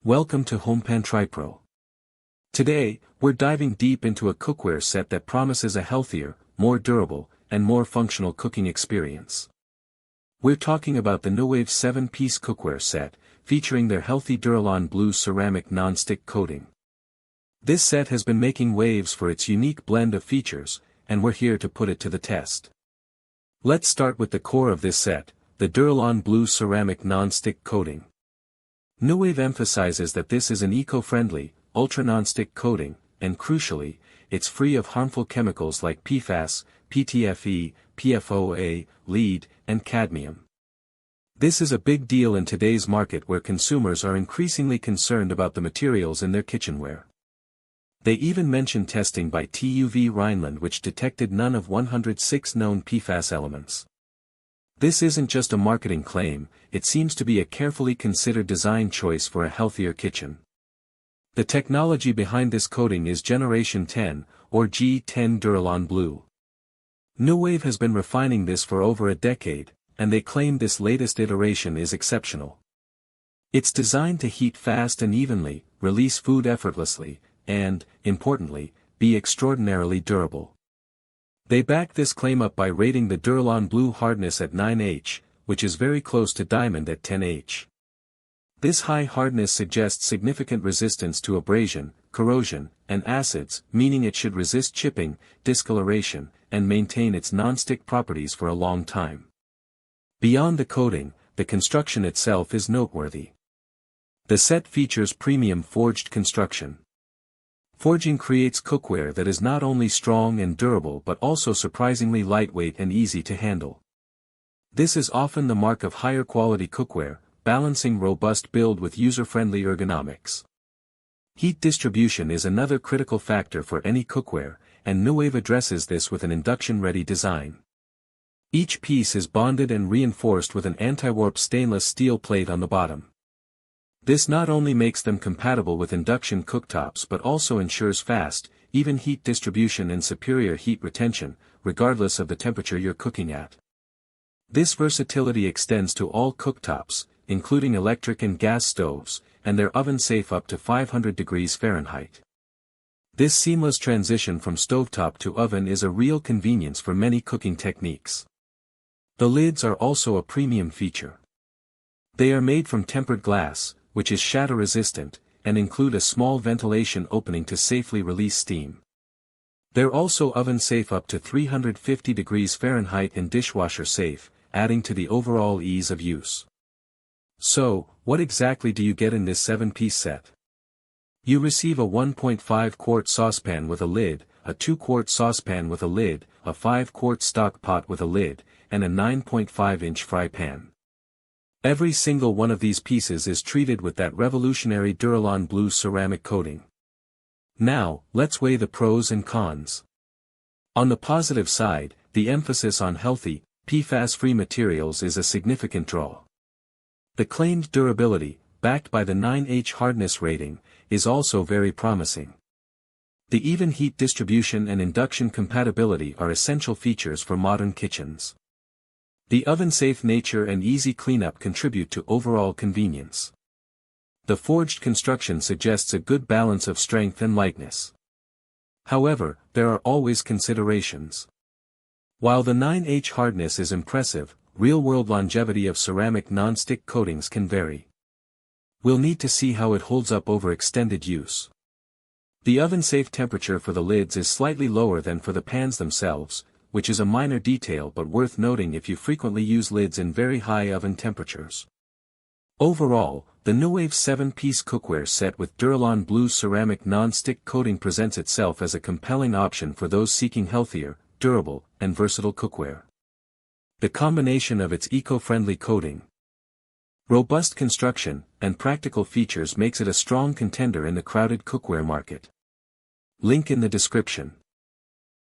Welcome to HomePan TriPro. Today, we're diving deep into a cookware set that promises a healthier, more durable, and more functional cooking experience. We're talking about the Nuwave 7pc Cookware Set, featuring their healthy Duralon Blue ceramic non-stick coating. This set has been making waves for its unique blend of features, and we're here to put it to the test. Let's start with the core of this set, the Duralon Blue ceramic non-stick coating. Nuwave emphasizes that this is an eco-friendly, ultra-non-stick coating, and crucially, it's free of harmful chemicals like PFAS, PTFE, PFOA, lead, and cadmium. This is a big deal in today's market where consumers are increasingly concerned about the materials in their kitchenware. They even mention testing by TÜV Rheinland which detected none of 106 known PFAS elements. This isn't just a marketing claim, it seems to be a carefully considered design choice for a healthier kitchen. The technology behind this coating is Generation 10, or G10 Duralon Blue. Nuwave has been refining this for over a decade, and they claim this latest iteration is exceptional. It's designed to heat fast and evenly, release food effortlessly, and, importantly, be extraordinarily durable. They back this claim up by rating the Duralon Blue hardness at 9H, which is very close to diamond at 10H. This high hardness suggests significant resistance to abrasion, corrosion, and acids, meaning it should resist chipping, discoloration, and maintain its non-stick properties for a long time. Beyond the coating, the construction itself is noteworthy. The set features premium forged construction. Forging creates cookware that is not only strong and durable but also surprisingly lightweight and easy to handle. This is often the mark of higher quality cookware, balancing robust build with user-friendly ergonomics. Heat distribution is another critical factor for any cookware, and Nuwave addresses this with an induction-ready design. Each piece is bonded and reinforced with an anti-warp stainless steel plate on the bottom. This not only makes them compatible with induction cooktops but also ensures fast, even heat distribution and superior heat retention, regardless of the temperature you're cooking at. This versatility extends to all cooktops, including electric and gas stoves, and they're oven-safe up to 500 degrees Fahrenheit. This seamless transition from stovetop to oven is a real convenience for many cooking techniques. The lids are also a premium feature. They are made from tempered glass, which is shatter-resistant, and include a small ventilation opening to safely release steam. They're also oven-safe up to 350 degrees Fahrenheit and dishwasher-safe, adding to the overall ease of use. So, what exactly do you get in this 7-piece set? You receive a 1.5-quart saucepan with a lid, a 2-quart saucepan with a lid, a 5-quart stock pot with a lid, and a 9.5-inch fry pan. Every single one of these pieces is treated with that revolutionary Duralon Blue ceramic coating. Now, let's weigh the pros and cons. On the positive side, the emphasis on healthy, PFAS-free materials is a significant draw. The claimed durability, backed by the 9H hardness rating, is also very promising. The even heat distribution and induction compatibility are essential features for modern kitchens. The oven-safe nature and easy cleanup contribute to overall convenience. The forged construction suggests a good balance of strength and lightness. However, there are always considerations. While the 9H hardness is impressive, real-world longevity of ceramic non-stick coatings can vary. We'll need to see how it holds up over extended use. The oven-safe temperature for the lids is slightly lower than for the pans themselves, which is a minor detail but worth noting if you frequently use lids in very high oven temperatures. Overall, the Nuwave 7-piece cookware set with Duralon Blue ceramic non-stick coating presents itself as a compelling option for those seeking healthier, durable, and versatile cookware. The combination of its eco-friendly coating, robust construction, and practical features makes it a strong contender in the crowded cookware market. Link in the description.